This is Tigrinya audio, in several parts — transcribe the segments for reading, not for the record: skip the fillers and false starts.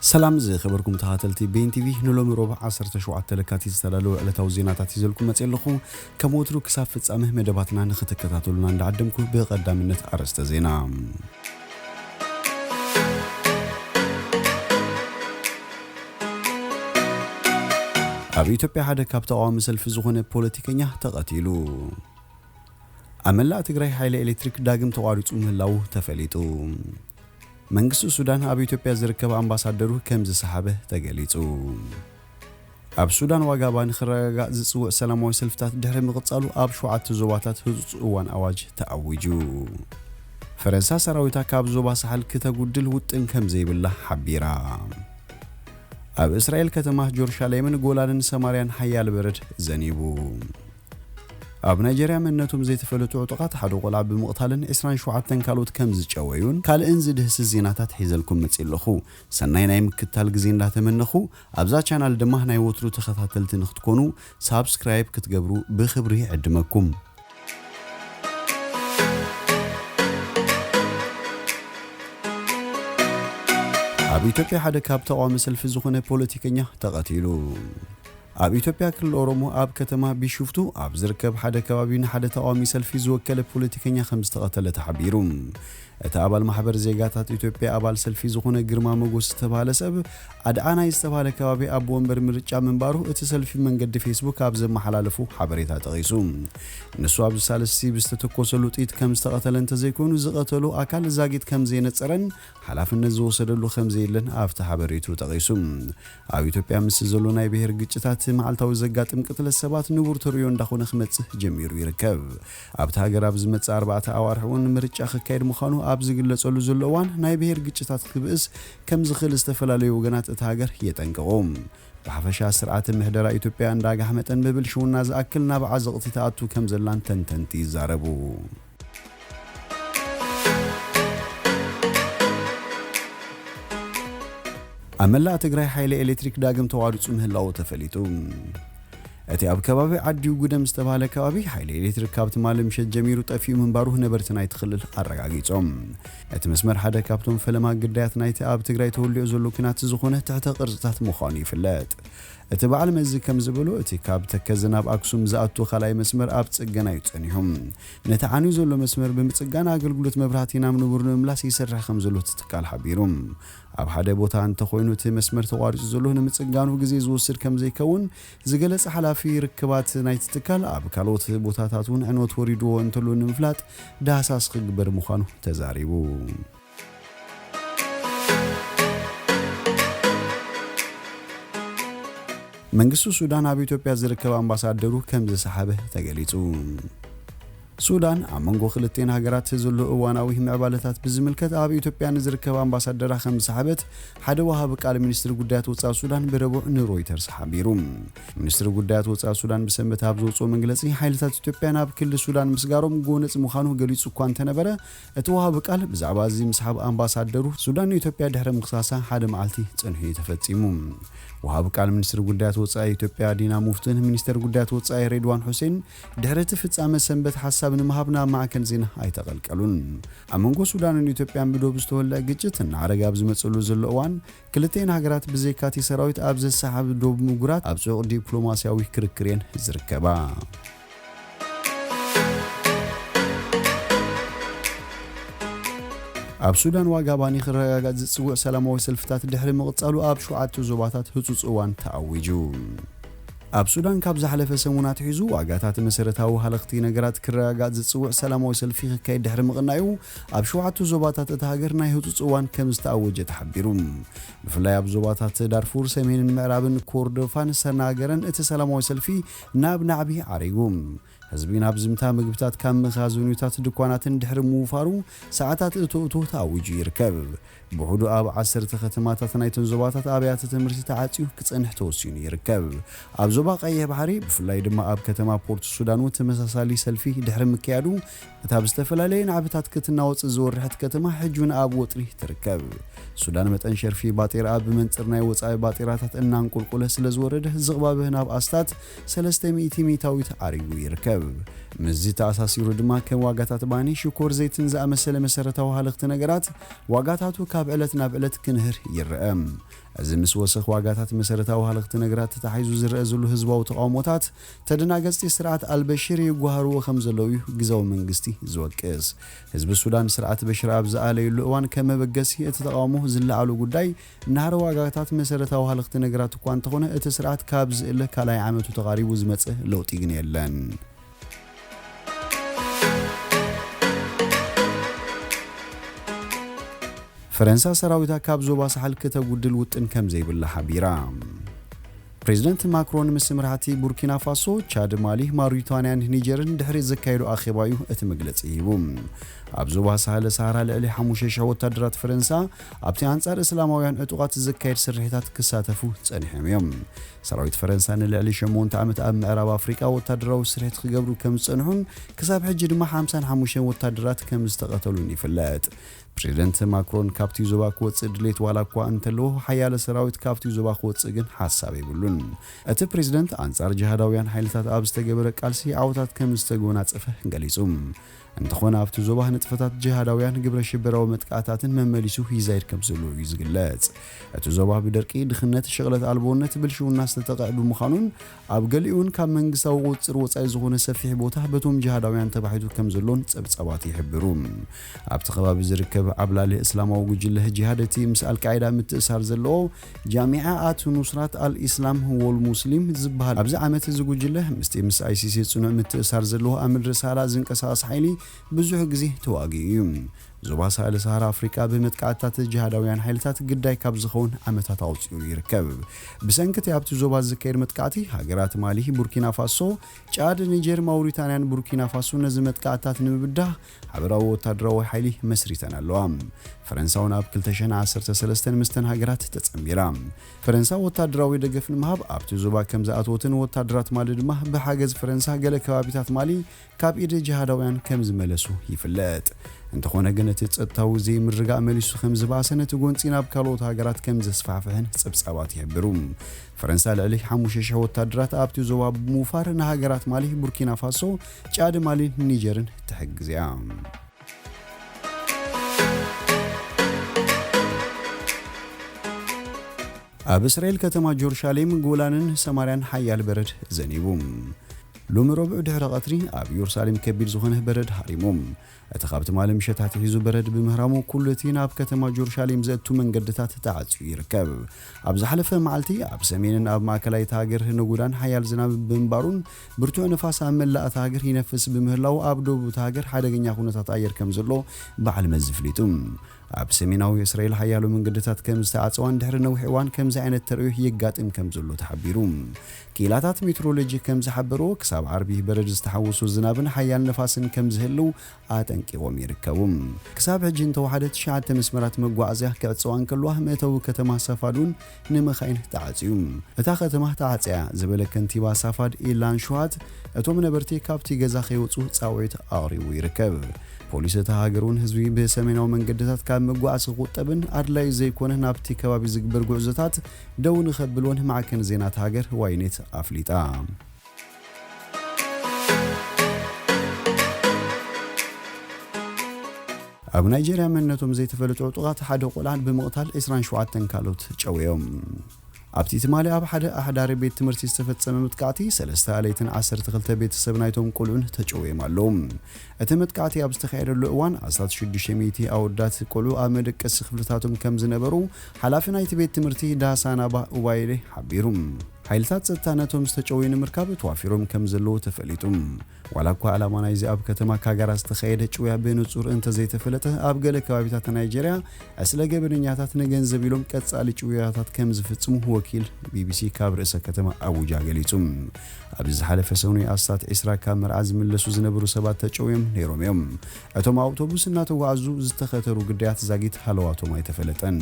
سلام زي خبركم تهاتلتي بين تي في نلوم ربع 17 لكاتي استلالو علتاو زيناتات يزلكم متيلخو كموترو كساف فصامه مدباتنا نختكتاتلونا ندعدمكم بقدامነት አርዕስተ ዜና ኣብ ኢትዮጵያ ሓደ ካብ ተቃዋሚ ሰልፊ ዝኾነ ፖለቲከኛ ተቀቲሉ ኣመላ ትግራይ ኃይለ ኤሌክትሪክ ዳግም ተቋሪጹ ምህላው ተፈሊጡ መንግስቱ ሱዳን ኣብ ኢትዮጵያ ዝርከብ አምባሳደሩ ከም ዝሰሓበ ተገሊጹ ኣብ ሱዳን ዋጋባን ክረጋጋ ዝጽውዕ ሰላማዊ ሰልፍታት ድሕሪ ምቕጻሉ ኣብ 7 ዞባታት ህጹጽ እዋን ኣዋጅ ተኣዊጁ ፈረንሳ ሰራዊታ ካብ ዞባ ሳሕል ከተጉድል ውጥን ከም ዘይብላ ሓቢራ ኣብ እስራኤል ከተማ ጀሩሳሌምን ጎላንን ሰማርያን ሓያል በረድ ዘኒቡ ኣብ ናይጀርያ መንነቱም ዘይተፈለጡ ዕጡቃት ሓደ ቆልዓ ብምቕታልን 27 ካልኦት ከም ዝጨወዩን ካልእን ዝድህስ ዜናታት ሒዘልኩም መጽለኹ ሰናይ ናይ ምክታል ግዜ እንዳተመነኹ ኣብዛ ቻናል ድማ ናይ ወትሩ ተኸታተልቲ ንኽትኮኑ ሳብስክራይብ ክትገብሩ ብኽብሪ ዕድመኩም ኣብ ኢትዮጵያ ሓደ ካብ ተቃዋሚ ሰልፊ ዝኾነ ፖለቲከኛ ተቀቲሉ ኣብ ኢትዮጵያ ክልል ኦሮሞ ኣብ ከተማ ቢሹፍቱ ኣብ ዝርከብ ሓደ ከባቢ ንሓደ ተቃዋሚ ሰልፊ ዝወከለ ፖለቲከኛ ከም ዝተቀተለ ተሓቢሩ እቲ ኣባል ማሕበር ዜጋታት ኢትዮጵያ ኣባል ሰልፊ ዝኾነ ግርማ ሞጎስ ተባለ ሰብ ኣድኣና ዝተባለ ከባቢ ኣብ ወንበር ምርጫ መንባሩ እቲ ሰልፊ መንገዲ ፌስቡክ ኣብ ዘመሓላለፉ ሓበሬታ ጠቂሱ ንሱ ኣብ ሳልስቲ ብዝተተኮሰሉ ጢት ከም ዝተቀተለን ተዘይኮኑ ዝቀተሉ ኣካል ዛጊት ከም ዘይነጸረን ሓላፍነት ዝወሰደሉ ከም ዘይለን ኣብቲ ሓበሬቱ ጠቂሱ ኣብ ኢትዮጵያ ምስ ዘሎ ናይ ብሔር ግጭታት መዓልታዊ ዘጋጥም ቅትለት ሰባት ንቡር ተርዮ እንዳኾነ ክመጽእ ጀሚሩ ይርከብ ኣብቲ ሃገር ኣብ ዝመጽእ 4 ኣዋርሕውን ምርጫ ክካየድ ምዃኑ ኣብ ዝግለጸሉ ዘለዋን ናይ ብሔር ግጭታት ክብእስ ከም ዝኽእል ዝተፈላለዩ ወገናት እቲ ሃገር የጠንቀቖም ብሓፈሻ ስርዓት ምሕደራ ኢትዮጵያ እንዳጋህ መጠን ብብልሽውና ዝኣክል ናብ ዓዘቕቲ ተኣቱ ከም ዘላን ተንተንቲ ይዛረቡ ኣመላ ትግራይ ኃይለ ኤሌክትሪክ ዳግም ተቋሪጹ ምህላው ተፈሊጡ እቲ ኣብ ከባቢ ዓዲው ጉደም ዝተባለ ከባቢ ኃይለ ኤሌክትሪክ ካብቲ ማለም ሸት ጀሚሩ ጠፊኡ መንባሩ ነበርቲ ናይቲ ክልል ኣረጋጊጾም እቲ መስመር ሓደ ካብቶም ፈለማ ግዳያት ናይቲ ኣብ ትግራይ ተወልዑ ዘሎ ኩናት ዝኾነ ትሕተ ቅርጽታት ምዃኑ ይፍለጥ እቲ በዓል መዚ ከም ዝበሎ እቲ ካብ ተከዘ ናብ ኣክሱም ዝኣቱ ኻላይ መስመር ኣብ ጽገና ይጸኒሖም ነቲ ዓንዩ ዘሎ መስመር ብምጽጋና ኣገልግሎት መብራህቲ ናብ ንቡር ንምምላስ ይሰርሕ ከም ዘሎ ትካል ሓቢሮም ኣብ ሓደ ቦታ እንተኾይኑ እቲ መስመር ተቋሪጹ ዘሎ ንምጽጋኑ ግዜ ዝወስድ ከም ዘይከውን ዝገለጸ ሓላፊ ርክባት ናይቲ ትካል ኣብ ካልኦት ቦታታት እውን ዕንወት ወሪድዎ እንተሎ ንምፍላጥ ዳህሳስ ክግበር ምዃኑ ተዛሪቡ መንግስቱ ሱዳን ኣብ ኢትዮጵያ ዝርከብ አምባሳደሩ ከም ዝሰሓበ ተገሊጹ ሱዳን ኣብ መንጎ ክልቴን ሃገራት ዘሎ እዋናዊ ምዕባለታት ብዝምልከት ኣብ ኢትዮጵያ ዝርከብ አምባሳደራ ከም ዝሰሓበት ሓደ ወሃብ ቃል ሚኒስትር ጉዳያት ወጻኢ ሱዳን ብረቡዕ ንሮይተርስ ሓቢሩ ሚኒስትር ጉዳያት ወጻኢ ሱዳን ብሰንበት ኣብ ዘውፅኦ መግለጺ ሓይልታት ኢትዮጵያ ናብ ክልል ሱዳን ምስጋሮም ጎነጽ ምዃኑ ገሊጹ እኳ እንተነበረ እቲ ወሃብ ቃል ብዛዕባ እዚ ምስሓብ አምባሳደሩ ሱዳን ኢትዮጵያ ድሕሪ ምኽሳሳ ሓደ መዓልቲ ጽንሑ ተፈጺሙ ወሃብ ቃል ሚኒስትር ጉዳያት ወጻኢ ኢትዮጵያ ዲና ሙፍቲን ሚኒስትር ጉዳያት ወጻኢ ሬድዋን ሁሴን ድሕሪ ፍጻመ ሰንበት ሐሳብ ንመሃብና ማዕከን ዜና ኣይተቀልቀሉን ኣመንጎ ሱዳንን ኢትዮጵያን ብዶብ ዝተወልዐ ግጭት እናረጋ ብዝመጽሉ ዘሎ እዋን ክልቴን ሃገራት ብዘይካቲ ሰራዊት ኣብ ዘሰሓብ ዶብ ምጉራት ኣብ ጽዑቕ ዲፕሎማስያዊ ክርክርን ዝርከባ ኣብ ሱዳን ዋጋባኒ ክረጋጋ ዝጽውዕ ሰላማዊ ሰልፍታት ድሕሪ ምቕጻሉ ኣብ 7 ዞባታት ህጹጽ እዋን ተኣዊጁ ኣብ ሱዳን ካብ ዝሓለፈ ሰሙናት ሒዙ ዋጋታት መሰረታዊ ሃለኽቲ ነገራት ክረጋጋ ዝጽውዕ ሰላማዊ ሰልፊ ክካየድ ድሕሪ ምቕናዩ ኣብ 7 ዞባታት እቲ ሃገር ናይ ህጹጽ እዋን ከም ዝተኣወጀ ተሓቢሩ ብፍላይ ኣብ ዞባታት ዳርፉር ሰሜንን ምዕራብን ኮርዶፋን ሰናገረን እቲ ሰላማዊ ሰልፊ ናብ ናዕቢ ዓሪጉ ህዝቢ ናብ ዝምታ ምግብታት ካብ መኻዘኒታት ድኳናትን ድሕሪ ምውፋሩ ሰዓታት እቶእቶ ተኣዊጁ ይርከብ ብሁዱ ኣብ 10 ከተማታት ናይተን ዞባታት ኣብያተ ትምህርቲ ተዓጽዩ ክጸንሕ ተወሲኑ ይርከብ ኣብ ዞባ ቀይሕ ባሕሪ ብፍላይ ድማ ኣብ ከተማ ፖርት ሱዳን ተመሳሳሊ ሰልፊ ድሕሪ ምክያዱ እታ ብዝተፈላለየ ናዕብታት ክትናወጽ ዝወርሐት ከተማ ሕጁን ኣብ ወጥሪ ትርከብ ሱዳን መጠን ሸርፊ ባጤራ ኣብ መንጽር ናይ ወጻኢ ባጤራታት እናንቁልቁለ ስለ ዝወረደ ዝቕባበ ናብ ኣስታት 300 ሚታዊት ዓሪጉ ይርከብ ይርከብ ምዚ ተኣሳሲሩ ድማ ከም ዋጋታት ባኒ ሽኮር ዘይትን ዝኣመሰለ መሰረታዊ ሃለኽቲ ነገራት ዋጋታቱ ካብ ዕለት ናብ ዕለት ክንህር ይርአ እዚ ምስ ወሰኽ ዋጋታት መሰረታዊ ሃለኽቲ ነገራት ተታሒዙ ዝረአ ዘሎ ህዝባዊ ተቃውሞታት ተደናገጽቲ ስርዓት አልበሽር ይጓሃርዎ ከም ዘለዉ ግዛዊ መንግስቲ ዝወቅስ ህዝቢ ሱዳን ስርዓት በሽር ኣብ ዝኣለየሉ እዋን ከም መበገሲ እቲ ተቃውሞ ዝለዓሉ ጉዳይ ናህረ ዋጋታት መሰረታዊ ሃለኽቲ ነገራት እኳ እንተኾነ እቲ ስርዓት ካብ ዝእለ ካልኣይ ዓመቱ ተቃሪቡ ዝመጽእ ለውጢ ግን የለን فرنسا سراويتا كاب زوبا ساحل كتغودل وطن كم زيبلا حبيرا بريزيدنت ماكرون مسمرحتي بوركينا فاسو تشاد مالي ماوريتانيان نيجرن دحري زكايدو اخيبايو ات مغلص يبوم ابزوبا ساحل سهرا لالي حموشه وتادرات فرنسا ابتي انصار اسلاماويان اطقات زكايد سرحيتات كساتفو صنحميم سراويت فرنسا لالي شمونت عمت اب معرب افريقيا وتادراو سرحيت خغبرو كم صنحون كساب حج دما 55 وتادرات كم استقتلون يفلات بريزيدنت ماكرون كابتي زوبا كوص دليت والا كو انتلو حيال سراويت كابتي زوبا كوص ግን حساب يبلون እቲ ፕሬዝዳንት አንጻር ጅሃዳውያን ኃይልታት ኣብ ዝተገበረ ቃልሲ ዓውታት ከም ዝተጎናጸፈ ገሊጹም እንተኾነ ኣብቲ ዞባ ንጥፈታት ጅሃዳውያን ግብረ ሽበራዊ መጥቃዕታትን መመሊሱ ሂዛይድ ከም ዘሎ ይዝግለጽ እቲ ዞባ ብደርቂ ድኽነት ሽቕለት ኣልቦነት ብልሽውና ዝተጠቕዕ ብምዃኑን ኣብ ገሊኡን ካብ መንግስታዊ ቁጽር ወጻኢ ዝኾነ ሰፊሕ ቦታ በቶም ጅሃዳውያን ተባሂቱ ከም ዘሎን ጸብጸባት ይሕብሩ ኣብቲ ከባቢ ዝርከብ ዓብላሊ እስላማዊ ጉጅለ ጂሃደቲ ምስ አልቃይዳ ምትእሳር ዘሎ ጃሚዓ አቱ ኑስራት አልኢስላም ወል ሙስሊም ዝበሃል ኣብዚ ዓመት ዝጉጅለ ምስ አይሲሲ ጽኑዕ ምትእሳር ዘሎ ኣምድሪ ሳላ ዝንቀሳቀስ ኃይሊ ብዙሕ ግዜ ተዋጊኡ ዞባ ሳህል ሰሃራ አፍሪካ በመጥቃዕታት ጅሃዳውያን ኃይልታት ግዳይ ካብ ዝኸውን ዓመታት አውጽኡ ይርከብ ብሰንከት ያብቲ ዞባ ዝካየድ መጥቃዕቲ ሃገራት ማሊ ቡርኪና ፋሶ ጫድ ኒጀር ማውሪታንያን ቡርኪና ፋሶ ነዚ መጥቃዕታት ንምብዳህ ሓበራዊ ወታደራዊ ኃይሊ መስሪተን ኣለዋ فرنساون ኣብ 2013 ምስተን ሃገራት ተጸሚራ ፈረንሳ ወታደራዊ ደገፍ ንምሃብ ኣብቲ ዞባ ከም ዝኣትወትን ወታደራት ማሊ ድማ ብሓገዝ ፈረንሳ ገለ ከባቢታት ማሊ ካብ ኢድ ጅሃዳውያን ከም ዝመለሱ ይፍለጥ እንተኾነ ግን እቲ ጸጥታው ዘይምርጋእ መሊሱ ከም ዝባሰነ ትጎንፂና ኣብ ካልኦት ሃገራት ከም ዘስፋሕፍሕን ጸብጻባት ይሕብሩ ፈረንሳ ልዕሊ 5000 ወታደራት ኣብቲ ዞባ ብምውፋር ንሃገራት ማሊ ቡርኪና ፋሶ ጫድ ማሊ ኒጀርን ተሕግዝያ ኣብ እስራኤል ከተማ ጀሩሳሌም ጎላንን ሰማርያን ሓያል በረድ ዘኒቡም ሎሚ ረቡዕ ድሕሪ ቀትሪ ኣብ ኢየሩሳሌም ከቢድ ዝኾነ በረድ ሃሪሞም እቲ ካብቲ ማለም ሸታት ሒዙ በረድ ብምህራሙ ኩሉቲ ናብ ከተማ ጀሩሳሌም ዘእቱ መንገድታት ተዓጽዩ ይርከብ ኣብ ዝሓለፈ መዓልቲ ኣብ ሰሜንን ኣብ ማእከላይ ሃገር ንጉዳን ሓያል ዝናብ ብምባሩን ብርቱዕ ነፋስ ኣብ መላእቲ ሃገር ይነፍስ ብምህላው ኣብ ደቡብ ሃገር ሓደገኛ ኩነታት ኣየር ከም ዘሎ በዓል መዝፍሊጡም ኣብ ሰሜናዊ እስራኤል ሓያሉ መንገድታት ከም ዝተዓጽዋን ድሕሪ ነዊሕ እዋን ከም ዓይነት ተርእዩ ይጋጥም ከም ዘሎ ተሓቢሩ ኪላታት ሜትሮሎጂ ከም ዝሓበሩ ክሳብ ዓርቢ በረድ ዝተሓወሱ ዝናብን ሓያል ነፋስን ከም ዝህልው ኣጠንቂቖም ይርከቡ ክሳብ ሕጂ እንተወሓደ 9 መስመራት መጓዓዝያ ክዕጽዋን ከልዋ መእተዊ ከተማ ሳፋዱን ንመኻይን ተዓጽዩ እታ ከተማ ተዓጽያ ዝበለ ከንቲባ ሳፋድ ኢላን ሹሃት እቶም ነበርቲ ካብቲ ገዛ ከይወጹ ጻውዒት ኣቕሪቡ ይርከብ ፖሊስ ተሃገሩን ህዝቢ በሰሜናዊ መንገድታት ካብ መጓዓዝ ቁጠብን ኣድላይ ዘይኮነ ናብቲ ከባቢ ዝግበር ጉዕዞታት ደው ንኸብልዎን ማዕከን ዜናት ሃገር ዋይኔት ኣፍሊጣ ኣብ ናይጄርያ መንነቶም ዘይተፈለጡ ዕጡቃት ሓደ ቆልዓን ብምቕታል 27 ካልኦት ጨውዮም ኣብቲ ትማሊ ኣብ ሓደ ኣሕዳሪ ቤት ትምህርቲ ዝተፈጸመ መጥቃዕቲ 3 ኣለይትን 12 ቤተሰብ ናይቶም ቆልዑን ተጨውዮም ኣለዉ እቲ መጥቃዕቲ ኣብ ዝተኻየደሉ እዋን 1600 ኣወዳት ቆልዑ ኣብ መደቀሲ ክፍልታቶም ከም ዝነበሩ ሓላፊ ናይቲ ቤት ትምህርቲ ዳሳናባ ኡባይሌ ሓቢሩ ኃይልታት ጸጥታ ነቶም ዝተጨወዩ ንምርካብ ተዋፊሮም ከም ዘለዎ ተፈሊጡ ዋላ እኳ ዓላማ ናይዚ ኣብ ከተማ ካጋራ ዝተኻየደ ጭውያ ብንጹር እንተ ዘይተፈለጠ ኣብ ገለ ከባቢታት ናይጄርያ ኣስለ ገበነኛታት ንገንዘብ ኢሎም ቀጻሊ ጭውያታት ከም ዝፍጽሙ ወኪል ቢቢሲ ካብ ርእሰ ከተማ አቡጃ ገሊጹ ኣብ ዝሓለፈ ሰሙን ኣስታት 20 ካብ መርዓ ዝምለሱ ዝነበሩ ሰባት ተጨውዮም ነይሮም እዮም እቶም ኣውቶቡስ እናተጓዓዙ ዝተኸተሩ ግዳያት ዛጊት ሃለዋቶም ኣይተፈለጠን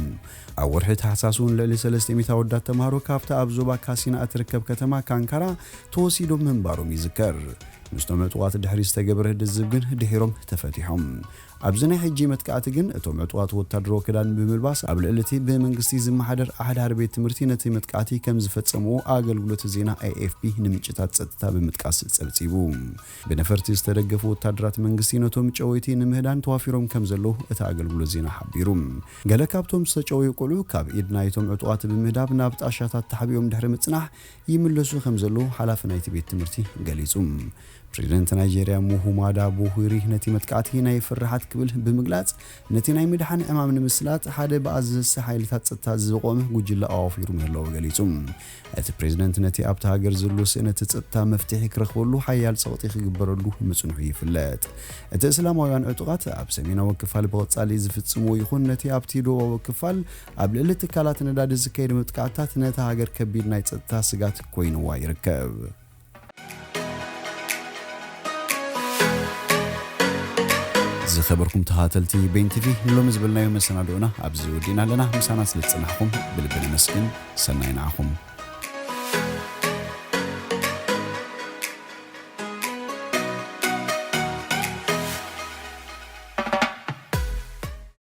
ኣብ ወርሒ ታሕሳሱን ልዕሊ 300 ኣወዳት ተማሃሮ ካብታ ኣብ ዞባ ካሲና እትርከብ ከተማ ካንካራ ተወሲዶም ምንባሮም ይዝከር نستوم عطوات الدحريس تجبره الزبجن دحيرهم تفتحهم أبزنا حجي متكعت جن أتوم عطوات وتدرو كلان بملباس قبل التي بمنجستي زم حدر أحد هربيت تمرتينة متكعتي كم زفت سمو أقل قلت زينة AFP نمجتات ستة بمتكعس سبتيبوم بنفرتي استرجفوا تدرات منجستي نتوم جويتي نمهدان توافيرهم كم زلو أتأقل قلت زينة حبيرهم قال كابتوم سجوي يقولوا كاب إدنا يتوم عطوات بمهداب نابت أشياء تحبيهم دحر متصنح يملسوا خم زلو حلافنا يتبيت تمرتي قاليزوم بريزيدنت نيجيريا موهومادا بوهيري نتي متكعتي ناي فرحات كبل بمقلاص نتي ناي مدحان امام المسلات حدا باز حيلታት ጸጥታ ዝቆመ ጉጅለ ኣዋፊሩ ምህላው ገሊጹም እቲ ፕሬዝዳንት ነቲ ኣብታ ሃገር ዘሎ ስእነት ጸጥታ መፍትሒ ክረኽበሉ ሓያል ጸቕጢ ክግበረሉ ምጽንሑ ይፍለጥ እቲ እስላማውያን ዕጡቃት ኣብ ሰሜናዊ ክፋል ብቐጻሊ ዝፍጽሙ ይኹን ነቲ ኣብቲ ደቡባዊ ክፋል ኣብ ልዕሊ ትካላት ነዳዲ ዝካየድ መጥቃዕታት ነቲ ሃገር ከቢድ ናይ ጸጥታ ስጋት ኮይኑዋ ይርከብ زخبركم تهاتلتي بين تيفي نلوم زبلنا يوم السنة دونا أبزودين لنا مسانا سلسلناكم بالبري مسكين سنين عاكم